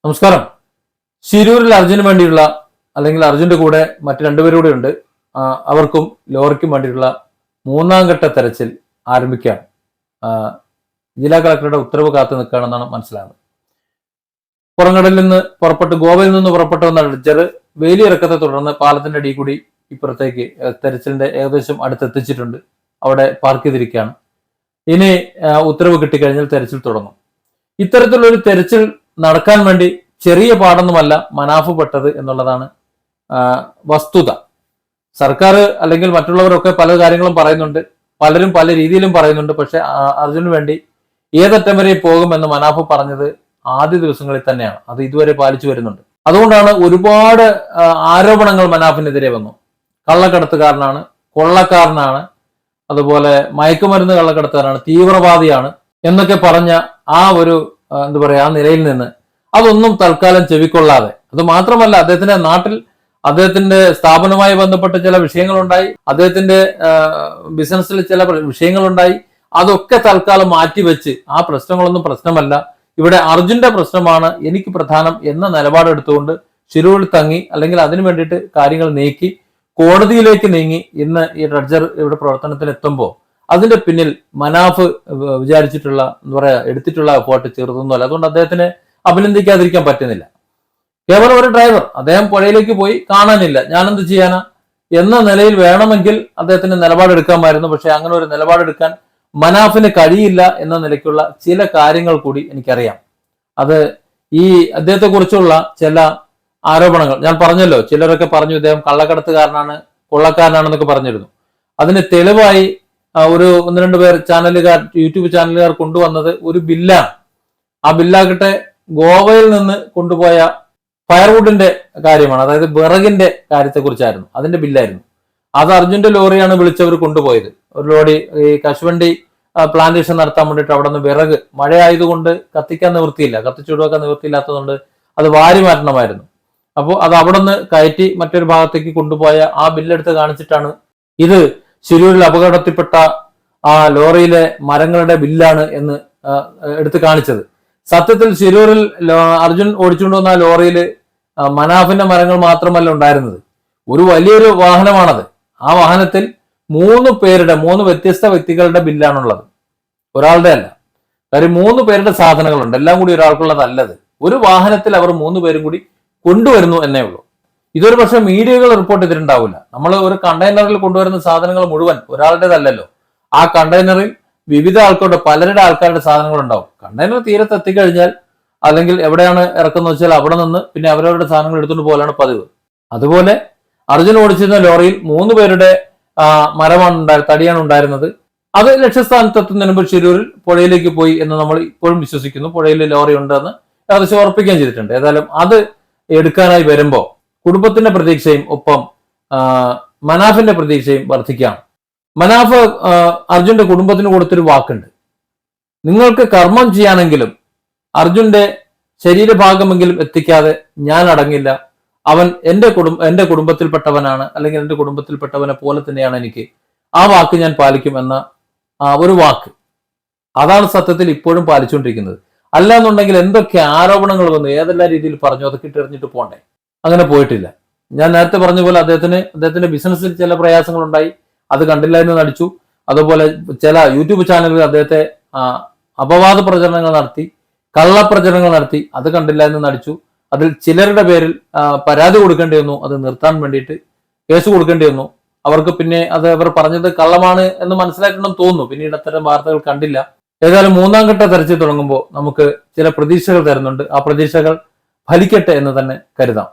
നമസ്കാരം. ശിരൂരിൽ അർജുന് വേണ്ടിയുള്ള അല്ലെങ്കിൽ അർജുന്റെ കൂടെ മറ്റു രണ്ടുപേരും കൂടെ ഉണ്ട്. അവർക്കും ലോറിക്കും വേണ്ടിയിട്ടുള്ള മൂന്നാം ഘട്ട തെരച്ചിൽ ആരംഭിക്കുകയാണ്. ജില്ലാ കളക്ടറുടെ ഉത്തരവ് കാത്തു നിൽക്കുകയാണെന്നാണ് മനസ്സിലാകുന്നത്. പുറംകടലിൽ നിന്ന് ഗോവയിൽ നിന്ന് പുറപ്പെട്ടു വന്ന ഡ്രഡ്ജർ വേലിയിറക്കത്തെ തുടർന്ന് പാലത്തിന്റെ അടിയിൽ കൂടി ഇപ്പുറത്തേക്ക് തെരച്ചിലിന്റെ ഏകദേശം അടുത്തെത്തിച്ചിട്ടുണ്ട്. അവിടെ പാർക്ക് ചെയ്തിരിക്കുകയാണ്. ഇനി ഉത്തരവ് കിട്ടിക്കഴിഞ്ഞാൽ തെരച്ചിൽ തുടങ്ങും. ഇത്തരത്തിലുള്ളൊരു തെരച്ചിൽ നടക്കാൻ വേണ്ടി ചെറിയ പാടൊന്നുമല്ല മനാഫ് പെട്ടത് എന്നുള്ളതാണ് വസ്തുത. സർക്കാർ അല്ലെങ്കിൽ മറ്റുള്ളവരൊക്കെ പല കാര്യങ്ങളും പറയുന്നുണ്ട്, പലരും പല രീതിയിലും പറയുന്നുണ്ട്. പക്ഷെ അർജുന് വേണ്ടി ഏതറ്റം വരെ പോകുമെന്ന് മനാഫ് പറഞ്ഞത് ആദ്യ ദിവസങ്ങളിൽ തന്നെയാണ്. അത് ഇതുവരെ പാലിച്ചു വരുന്നുണ്ട്. അതുകൊണ്ടാണ് ഒരുപാട് ആരോപണങ്ങൾ മനാഫിനെതിരെ വന്നു. കള്ളക്കടത്തുകാരനാണ്, കൊള്ളക്കാരനാണ്, അതുപോലെ മയക്കുമരുന്ന് കള്ളക്കടത്തുകാരനാണ്, തീവ്രവാദിയാണ് എന്നൊക്കെ പറഞ്ഞ ആ ഒരു ആ നിലയിൽ നിന്ന് അതൊന്നും തൽക്കാലം ചെവിക്കൊള്ളാതെ, അത് മാത്രമല്ല അദ്ദേഹത്തിന്റെ നാട്ടിൽ അദ്ദേഹത്തിന്റെ സ്ഥാപനവുമായി ബന്ധപ്പെട്ട ചില വിഷയങ്ങളുണ്ടായി, അദ്ദേഹത്തിന്റെ ബിസിനസ്സിൽ ചില വിഷയങ്ങളുണ്ടായി. അതൊക്കെ തൽക്കാലം മാറ്റിവെച്ച് ആ പ്രശ്നങ്ങളൊന്നും പ്രശ്നമല്ല, ഇവിടെ അർജുന്റെ പ്രശ്നമാണ് എനിക്ക് പ്രധാനം എന്ന നിലപാടെടുത്തുകൊണ്ട് ശിരൂരിൽ തങ്ങി അല്ലെങ്കിൽ അതിനു വേണ്ടിയിട്ട് കാര്യങ്ങൾ നീക്കി കോടതിയിലേക്ക് നീങ്ങി ഇന്ന് ഈ ഡ്രഡ്ജർ ഇവിടെ പ്രവർത്തനത്തിന് എത്തുമ്പോൾ അതിന്റെ പിന്നിൽ മനാഫ് വിചാരിച്ചിട്ടുള്ള എടുത്തിട്ടുള്ള എഫേർട്ട് ചെറുതൊന്നുമല്ല. അതുകൊണ്ട് അദ്ദേഹത്തിന് അഭിനന്ദിക്കാതിരിക്കാൻ പറ്റുന്നില്ല. കേവലം ഒരു ഡ്രൈവർ, അദ്ദേഹം പുഴയിലേക്ക് പോയി, കാണാനില്ല, ഞാനെന്ത് ചെയ്യാനാ എന്ന നിലയിൽ വേണമെങ്കിൽ അദ്ദേഹത്തിന് നിലപാടെടുക്കാമായിരുന്നു. പക്ഷെ അങ്ങനെ ഒരു നിലപാടെടുക്കാൻ മനാഫിന് കഴിയില്ല എന്ന നിലയ്ക്കുള്ള ചില കാര്യങ്ങൾ കൂടി എനിക്കറിയാം. അത് ഈ അദ്ദേഹത്തെ കുറിച്ചുള്ള ചില ആരോപണങ്ങൾ ഞാൻ പറഞ്ഞല്ലോ. ചിലരൊക്കെ പറഞ്ഞു ഇദ്ദേഹം കള്ളക്കടത്തുകാരനാണ്, കൊള്ളക്കാരനാണെന്നൊക്കെ പറഞ്ഞിരുന്നു. അതിന് തെളിവായി ഒന്ന് രണ്ട് പേർ യൂട്യൂബ് ചാനലുകാർ കൊണ്ടുവന്നത് ഒരു ബില്ലാണ്. ആ ബില്ലാകട്ടെ ഗോവയിൽ നിന്ന് കൊണ്ടുപോയ ഫയർവുഡിന്റെ കാര്യമാണ്, അതായത് വിറകിന്റെ കാര്യത്തെക്കുറിച്ചായിരുന്നു. അതിന്റെ ബില്ലായിരുന്നു. അത് അർജുന്റെ ലോറിയാണ് വിളിച്ചവർ കൊണ്ടുപോയത്. ഒരു ലോറി ഈ കശുവണ്ടി പ്ലാന്റേഷൻ നടത്താൻ വേണ്ടിയിട്ട് അവിടെ നിന്ന് വിറക് മഴയായതുകൊണ്ട് കത്തിക്കാൻ നിവൃത്തിയില്ല, കത്തിച്ചുടുവാക്കാൻ നിവൃത്തിയില്ലാത്തതുകൊണ്ട് അത് വാരി മാറ്റണമായിരുന്നു. അപ്പോൾ അത് അവിടെ നിന്ന് കയറ്റി മറ്റൊരു ഭാഗത്തേക്ക് കൊണ്ടുപോയ ആ ബില്ലെടുത്ത് കാണിച്ചിട്ടാണ് ഇത് ശിരൂരിൽ അപകടത്തിൽപ്പെട്ട ആ ലോറിയിലെ മരങ്ങളുടെ ബില്ലാണ് എന്ന് എടുത്ത് കാണിച്ചത്. സത്യത്തിൽ ശിരൂരിൽ അർജുൻ ഓടിച്ചുകൊണ്ട് വന്ന ആ ലോറിയിൽ മനാഫിന്റെ മരങ്ങൾ മാത്രമല്ല ഉണ്ടായിരുന്നത്, ഒരു വലിയൊരു വാഹനമാണത്. ആ വാഹനത്തിൽ മൂന്ന് വ്യത്യസ്ത വ്യക്തികളുടെ ബില്ലാണുള്ളത്, ഒരാളുടെ അല്ല. കാര്യം 3 പേരുടെ സാധനങ്ങളുണ്ട്, എല്ലാം കൂടി ഒരാൾക്കുള്ളതല്ലത്. ഒരു വാഹനത്തിൽ അവർ 3 പേരും കൂടി കൊണ്ടുവരുന്നു എന്നേ ഉള്ളൂ. ഇതൊരു പക്ഷേ മീഡിയകൾ റിപ്പോർട്ട് ചെയ്തിട്ടുണ്ടാവില്ല. നമ്മൾ ഒരു കണ്ടെയ്നറിൽ കൊണ്ടുവരുന്ന സാധനങ്ങൾ മുഴുവൻ ഒരാളുടേതല്ലല്ലോ. ആ കണ്ടെയ്നറിൽ വിവിധ പലരുടെ ആൾക്കാരുടെ സാധനങ്ങൾ ഉണ്ടാവും. കണ്ടെയ്നർ തീരത്ത് എത്തിക്കഴിഞ്ഞാൽ അല്ലെങ്കിൽ എവിടെയാണ് ഇറക്കുന്നത് വെച്ചാൽ അവിടെ നിന്ന് പിന്നെ അവരവരുടെ സാധനങ്ങൾ എടുത്തുകൊണ്ട് പോലാണ് പതിവ്. അതുപോലെ അർജുൻ ഓടിച്ചിരുന്ന ലോറിയിൽ 3 പേരുടെ തടിയാണ് ഉണ്ടായിരുന്നത്. അത് ലക്ഷ്യസ്ഥാനത്ത് എത്തുന്നതിന് മുമ്പ് ശിരൂരിൽ പുഴയിലേക്ക് പോയി എന്ന് നമ്മൾ ഇപ്പോഴും വിശ്വസിക്കുന്നു. പുഴയിൽ ലോറി ഉണ്ടെന്ന് ഏകദേശം ഉറപ്പിക്കുകയും ചെയ്തിട്ടുണ്ട്. ഏതായാലും അത് എടുക്കാനായി വരുമ്പോൾ കുടുംബത്തിന്റെ പ്രതീക്ഷയും ഒപ്പം മനാഫിന്റെ പ്രതീക്ഷയും വർദ്ധിക്കുകയാണ്. മനാഫ് അർജുന്റെ കുടുംബത്തിന് കൊടുത്തൊരു വാക്കുണ്ട്, നിങ്ങൾക്ക് കർമ്മം ചെയ്യാനെങ്കിലും അർജുന്റെ ശരീരഭാഗമെങ്കിലും എത്തിക്കാതെ ഞാൻ അടങ്ങില്ല. അവൻ എന്റെ കുടുംബത്തിൽപ്പെട്ടവനാണ്, അല്ലെങ്കിൽ എന്റെ കുടുംബത്തിൽപ്പെട്ടവനെ പോലെ തന്നെയാണ് എനിക്ക്. ആ വാക്ക് ഞാൻ പാലിക്കും എന്ന ഒരു വാക്ക്, അതാണ് സത്യത്തിൽ ഇപ്പോഴും പാലിച്ചുകൊണ്ടിരിക്കുന്നത്. അല്ല എന്നുണ്ടെങ്കിൽ എന്തൊക്കെ ആരോപണങ്ങൾ വന്നു, ഏതെല്ലാം രീതിയിൽ പറഞ്ഞു, അതൊക്കെ ഇട്ടെറിഞ്ഞിട്ട് പോണ്ടേ. അങ്ങനെ പോയിട്ടില്ല. ഞാൻ നേരത്തെ പറഞ്ഞ പോലെ അദ്ദേഹത്തിന്റെ ബിസിനസ്സിൽ ചില പ്രയാസങ്ങളുണ്ടായി, അത് കണ്ടില്ല എന്ന് നടിച്ചു. അതുപോലെ ചില യൂട്യൂബ് ചാനലുകൾ അദ്ദേഹത്തെ അപവാദ പ്രചരണങ്ങൾ നടത്തി, കള്ളപ്രചരണങ്ങൾ നടത്തി, അത് കണ്ടില്ല എന്ന് നടിച്ചു. അതിൽ ചിലരുടെ പേരിൽ പരാതി കൊടുക്കേണ്ടി വന്നു, അത് നിർത്താൻ വേണ്ടിയിട്ട് കേസ് കൊടുക്കേണ്ടി വന്നു. അവർക്ക് പിന്നെ അത് അവർ പറഞ്ഞത് കള്ളമാണ് എന്ന് മനസ്സിലാക്കണമെന്ന് തോന്നുന്നു. പിന്നീട് അത്തരം വാർത്തകൾ കണ്ടില്ല. ഏതായാലും 3ാം ഘട്ട തെരച്ചിൽ തുടങ്ങുമ്പോൾ നമുക്ക് ചില പ്രതീക്ഷകൾ തരുന്നുണ്ട്. ആ പ്രതീക്ഷകൾ ഫലിക്കട്ടെ എന്ന് തന്നെ കരുതാം.